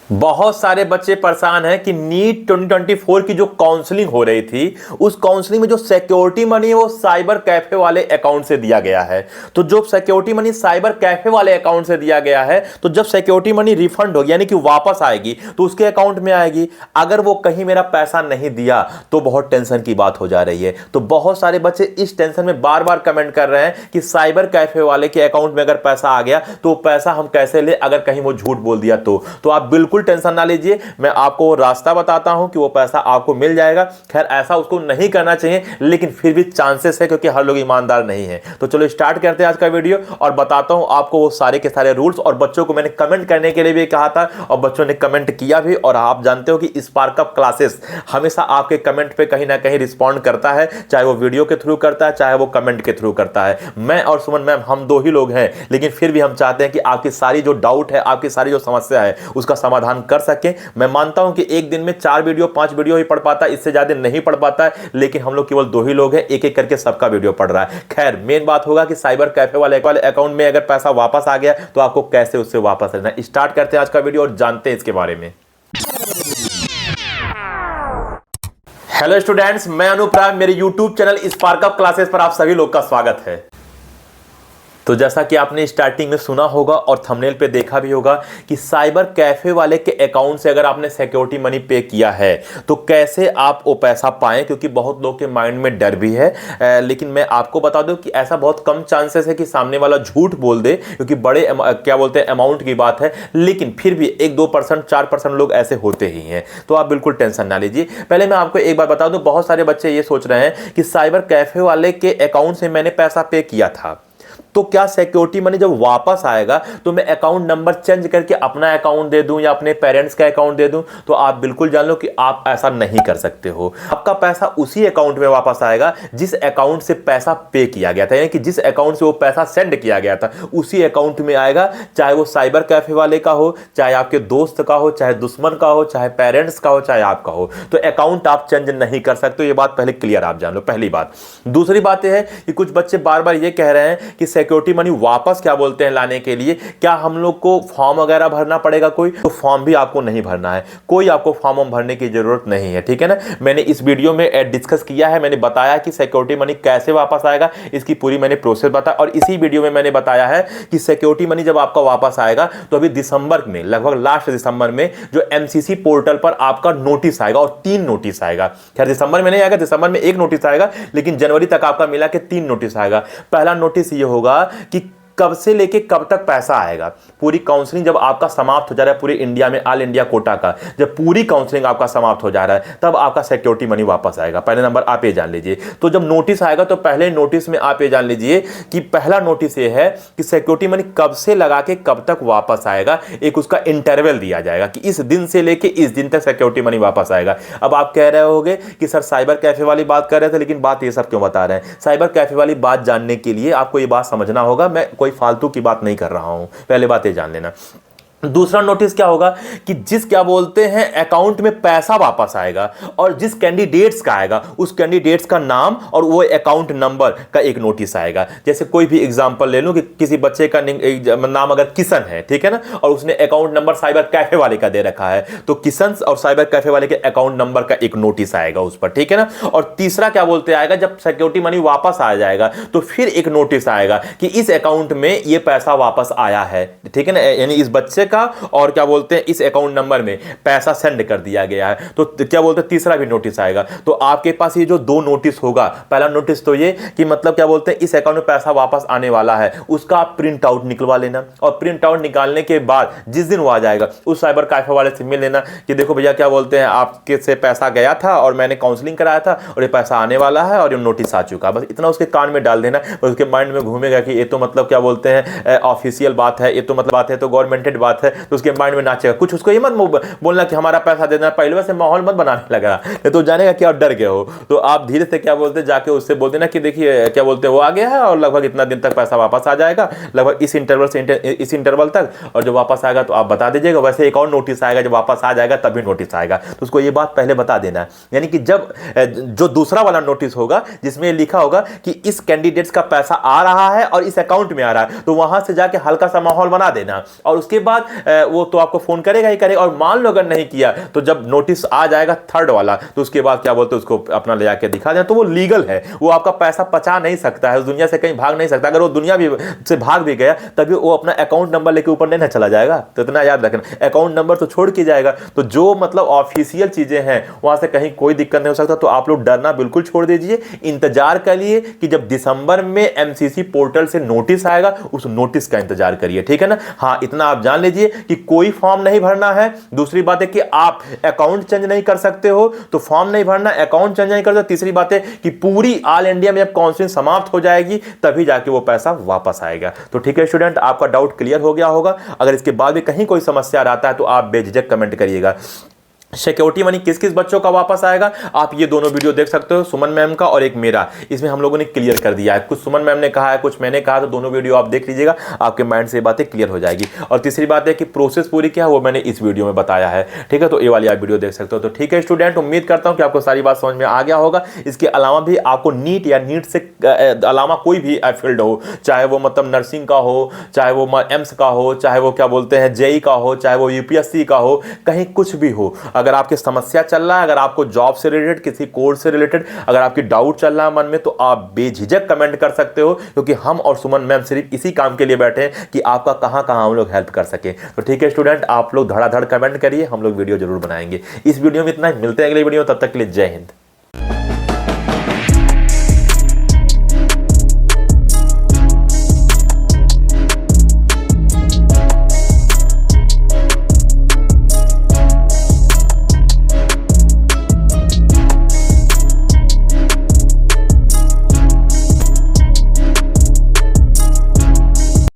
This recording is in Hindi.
बहुत सारे बच्चे परेशान हैं कि नीट 2024 की जो काउंसलिंग हो रही थी, उस काउंसलिंग में जो सिक्योरिटी मनी है वो साइबर कैफे वाले अकाउंट से दिया गया है। तो जो सिक्योरिटी मनी साइबर कैफे वाले अकाउंट से दिया गया है, तो जब सिक्योरिटी मनी रिफंड होगी यानी कि वापस आएगी तो उसके अकाउंट में आएगी। अगर वो कहीं मेरा पैसा नहीं दिया तो बहुत टेंशन की बात हो जा रही है। तो बहुत सारे बच्चे इस टेंशन में बार बार कमेंट कर रहे हैं कि साइबर कैफे वाले के अकाउंट में अगर पैसा आ गया तो पैसा हम कैसे ले, अगर कहीं वो झूठ बोल दिया तो आप बिल्कुल टेंशन ना लीजिए। मैं आपको वो रास्ता बताता हूं कि वो पैसा आपको मिल जाएगा। खैर ऐसा उसको नहीं करना चाहिए, लेकिन फिर भी चांसेस है क्योंकि हर लोग ईमानदार नहीं है। तो चलो स्टार्ट करते हैं आज का वीडियो और बताता हूं आपको वो सारे के सारे रूल्स। और बच्चों को मैंने कमेंट करने के लिए भी कहा था और बच्चों ने कमेंट किया भी। और आप जानते हो कि स्पार्कअप क्लासेस हमेशा आपके कमेंट पे कहीं ना कहीं रिस्पॉन्ड करता है, चाहे वो वीडियो के थ्रू करता है चाहे वो कमेंट के थ्रू करता है। मैं और सुमन मैम हम दो ही लोग हैं, लेकिन फिर भी हम चाहते हैं कि आपकी सारी जो डाउट है, आपकी सारी जो समस्या है उसका समाधान कर सकें। मैं मानता हूं कि एक दिन में 4 वीडियो 5 वीडियो ही पढ़ पाता है, इससे ज्यादा नहीं पढ़ पाता है, लेकिन हम लोग केवल 2 ही लोग हैं, एक एक करके सबका वीडियो पढ़ रहा है। खैर मेन बात होगा कि साइबर कैफे वाले अकाउंट में अगर पैसा वापस आ गया तो आपको कैसे उससे वापस लेना। स्टार्ट करते हैं आज का वीडियो और जानते हैं इसके बारे में। हेलो स्टूडेंट्स, मैं अनूप राय, मेरे यूट्यूब चैनल स्पार्कअप क्लासेस पर आप सभी लोग का स्वागत है। तो जैसा कि आपने स्टार्टिंग में सुना होगा और थंबनेल पे देखा भी होगा कि साइबर कैफे वाले के अकाउंट से अगर आपने सिक्योरिटी मनी पे किया है तो कैसे आप वो पैसा पाएं, क्योंकि बहुत लोग के माइंड में डर भी है। लेकिन मैं आपको बता दूं कि ऐसा बहुत कम चांसेस है कि सामने वाला झूठ बोल दे, क्योंकि बड़े अमाउंट की बात है, लेकिन फिर भी 1-2% 4% लोग ऐसे होते ही हैं। तो आप बिल्कुल टेंशन ना लीजिए। पहले मैं आपको एक बार बता दूं, बहुत सारे बच्चे ये सोच रहे हैं कि साइबर कैफे वाले के अकाउंट से मैंने पैसा पे किया था तो क्या सिक्योरिटी मनी जब वापस आएगा तो मैं अकाउंट नंबर चेंज करके अपना अकाउंट दे दूं या अपने पेरेंट्स का अकाउंट दे दूं। तो आप बिल्कुल जान लो कि आप ऐसा नहीं कर सकते हो। आपका पैसा उसी अकाउंट में वापस आएगा जिस अकाउंट से पैसा पे किया गया था, यानी कि जिस अकाउंट से वो पैसा सेंड किया गया था उसी अकाउंट में आएगा। चाहे वो साइबर कैफे वाले का हो, चाहे आपके दोस्त का हो, चाहे दुश्मन का हो, चाहे पेरेंट्स का हो, चाहे आपका हो, तो अकाउंट आप चेंज नहीं कर सकते। ये बात पहले क्लियर आप जान लो, पहली बात। दूसरी बात यह है कि कुछ बच्चे बार बार ये कह रहे हैं कि सिक्योरिटी मनी वापस लाने के लिए क्या हम लोग को फॉर्म वगैरह भरना पड़ेगा कोई? तो फॉर्म भी आपको नहीं भरना है, कोई आपको फॉर्म भरने की जरूरत नहीं है, ठीक है ना। मैंने इस वीडियो में डिस्कस किया है, मैंने बताया कि सिक्योरिटी मनी कैसे वापस आएगा, इसकी पूरी मैंने प्रोसेस बताया। और इसी वीडियो में मैंने बताया है कि सिक्योरिटी मनी जब आपका वापस आएगा तो अभी दिसंबर में, लगभग लास्ट दिसंबर में जो एमसीसी पोर्टल पर आपका नोटिस आएगा, और 3 नोटिस आएगा। खैर दिसंबर में नहीं आएगा, दिसंबर में 1 नोटिस आएगा, लेकिन जनवरी तक आपका मिला के 3 नोटिस आएगा। पहला नोटिस ये होगा कि कब से लेके कब तक पैसा आएगा। पूरी काउंसलिंग जब आपका समाप्त हो जा रहा है पूरे इंडिया में, ऑल इंडिया कोटा का जब पूरी काउंसलिंग आपका समाप्त हो जा रहा है तब आपका सिक्योरिटी मनी वापस आएगा। पहले नंबर आप ये जान लीजिए। तो जब नोटिस आएगा तो पहले नोटिस में आप ये जान लीजिए कि पहला नोटिस ये है कि सिक्योरिटी मनी कब से लगा के कब तक वापस आएगा। एक उसका इंटरवल दिया जाएगा कि इस दिन से लेके इस दिन तक सिक्योरिटी मनी वापस आएगा। अब आप कह रहे होगे कि सर साइबर कैफे वाली बात कर रहे थे, लेकिन बात ये सब क्यों बता रहे हैं? साइबर कैफे वाली बात जानने के लिए आपको ये बात समझना होगा, मैं कोई फालतू की बात नहीं कर रहा हूं, पहले बात ये जान लेना। दूसरा नोटिस क्या होगा कि जिस अकाउंट में पैसा वापस आएगा और जिस कैंडिडेट्स का आएगा उस कैंडिडेट्स का नाम और वो अकाउंट नंबर का एक नोटिस आएगा। जैसे कोई भी एग्जांपल ले लो कि किसी बच्चे का नाम अगर किशन है, ठीक है ना, और उसने अकाउंट नंबर साइबर कैफे वाले का दे रखा है, तो किशन और साइबर कैफे वाले के अकाउंट नंबर का एक नोटिस आएगा उस पर, ठीक है ना। और तीसरा आएगा जब सिक्योरिटी मनी वापस आ जाएगा तो फिर एक नोटिस आएगा कि इस अकाउंट में ये पैसा वापस आया है, ठीक है ना, यानी इस बच्चे का और इस अकाउंट नंबर में पैसा सेंड कर दिया गया है। तो तीसरा भी नोटिस आएगा। तो आपके पास ये जो 2 नोटिस होगा, पहला नोटिस तो ये कि इस अकाउंट में पैसा वापस आने वाला है, उसका आप प्रिंट आउट निकलवा लेना। और प्रिंट आउट निकालने के बाद जिस दिन वो आ जाएगा उस साइबर कैफे वाले से मिल लेना कि देखो भैया आपके से पैसा गया था और मैंने काउंसलिंग कराया था और ये पैसा आने वाला है और ये नोटिस आ चुका। बस इतना उसके कान में डाल देना, उसके माइंड में घूमेगा कि ये तो ऑफिशियल बात है, ये तो बात है, तो गवर्नमेंटेड बात है, तो उसके माइंड में नाचेगा। कुछ उसको ये मत बोलना कि हमारा पैसा देना, पहले से माहौल मत बनाने लगा, तो जानेगा कि आप डर गए हो। तो आप धीरे से जाके उससे बोल देना कि देखिए वो आ गया है और लगभग इतना दिन तक पैसा वापस आ जाएगा, लगभग इस इंटरवल से इस इंटरवल तक, और जब वापस आएगा तो आप बता दीजिएगा। वैसे एक और नोटिस आएगा, जब वापस आ जाएगा तभी नोटिस आएगा, तो उसको ये बात पहले बता देना है। यानी कि जब जो दूसरा वाला नोटिस होगा जिसमें लिखा होगा कि इस कैंडिडेट्स का पैसा आ रहा है और इस अकाउंट में आ रहा है, तो वहां से जाके हल्का सा माहौल बना देना। और उसके बाद वो तो आपको फोन करेगा ही करेगा। और मान लो अगर नहीं किया तो जब नोटिस आ जाएगा थर्ड वाला, तो उसके बाद क्या बोलते हैं, उसको अपना ले जाके दिखा दें, तो वो लीगल है, वो आपका पैसा पचा नहीं सकता है, उस दुनिया से कहीं भाग नहीं सकता। अगर वो दुनिया भी से भाग भी गया तभी वो अपना अकाउंट नंबर लेके ऊपर नहीं ना चला जाएगा। तो इतना याद रखना, अकाउंट नंबर तो छोड़ के जाएगा। तो जो मतलब ऑफिशियल चीजें हैं वहां से कहीं कोई दिक्कत नहीं हो सकता। तो आप लोग डरना बिल्कुल छोड़ दीजिए, इंतजार करिए कि जब दिसंबर में एमसीसी पोर्टल से नोटिस आएगा उस नोटिस का इंतजार करिए, ठीक है ना। हाँ, इतना आप जान लीजिए कि कोई फॉर्म नहीं भरना है। दूसरी बात है कि आप अकाउंट चेंज नहीं कर सकते हो, तो फॉर्म नहीं भरना, अकाउंट चेंज नहीं कर सकते। तीसरी बात है कि पूरी ऑल इंडिया में जब काउंसलिंग समाप्त हो जाएगी तभी जाके वो पैसा वापस आएगा। तो ठीक है स्टूडेंट, आपका डाउट क्लियर हो गया होगा। अगर इसके बाद भी कहीं कोई समस्या आता है तो आप बेझिझक कमेंट करिएगा। सिक्योरिटी मनी किस किस बच्चों का वापस आएगा, आप ये दोनों वीडियो देख सकते हो, सुमन मैम का और एक मेरा। इसमें हम लोगों ने क्लियर कर दिया है, कुछ सुमन मैम ने कहा है, कुछ मैंने कहा, तो दोनों वीडियो आप देख लीजिएगा, आपके माइंड से बातें क्लियर हो जाएगी। और तीसरी बात है कि प्रोसेस पूरी क्या है वो मैंने इस वीडियो में बताया है, ठीक है। तो ये वाली आप वीडियो देख सकते हो। तो ठीक है स्टूडेंट, उम्मीद करता हूँ कि आपको सारी बात समझ में आ गया होगा। इसके अलावा भी आपको नीट या नीट से अलावा कोई भी फील्ड हो, चाहे वो मतलब नर्सिंग का हो, चाहे वो एम्स का हो, चाहे वो क्या बोलते हैं जेई का हो, चाहे वो यूपीएससी का हो, कहीं कुछ भी हो, अगर आपकी समस्या चल रहा है, अगर आपको जॉब से रिलेटेड, किसी कोर्स से रिलेटेड अगर आपकी डाउट चल रहा है मन में, तो आप बेझिझक कमेंट कर सकते हो, क्योंकि हम और सुमन मैम सिर्फ इसी काम के लिए बैठे हैं कि आपका कहां कहां हम लोग हेल्प कर सकें। तो ठीक है स्टूडेंट, आप लोग धड़ाधड़ कमेंट करिए, हम लोग वीडियो जरूर बनाएंगे। इस वीडियो में इतना ही, मिलते हैं अगले वीडियो, तब तक के लिए जय हिंद।